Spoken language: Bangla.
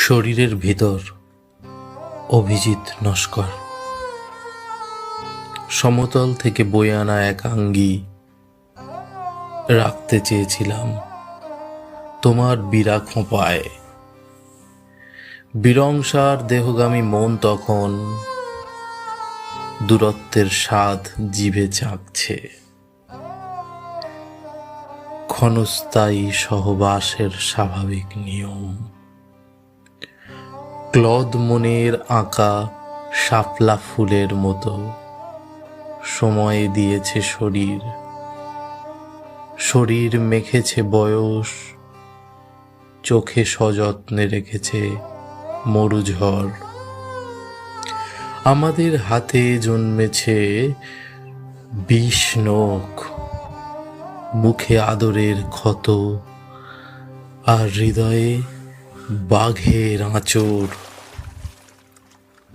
শরীরের ভিতর অভিজিৎ নস্কর। সমতল থেকে বয়ে আনা এক আঙ্গি রাখতে চেয়েছিলাম তোমার বিরা খোঁপায়। বিরংসার দেহগামী মন তখন দূরত্বের স্বাদ জিভে চাকছে। ক্ষণস্থায়ী সহবাসের স্বাভাবিক নিয়ম, ক্লদ মনের আঁকা শাপলা ফুলের মতো সময় দিয়েছে শরীর। শরীর মেখেছে বয়স, চোখে সযত্নে রেখেছে মরুঝড়। আমাদের হাতে জন্মেছে ২০ নখ, মুখে আদরের ক্ষত, আর হৃদয়ে বাঘের আঁচড়।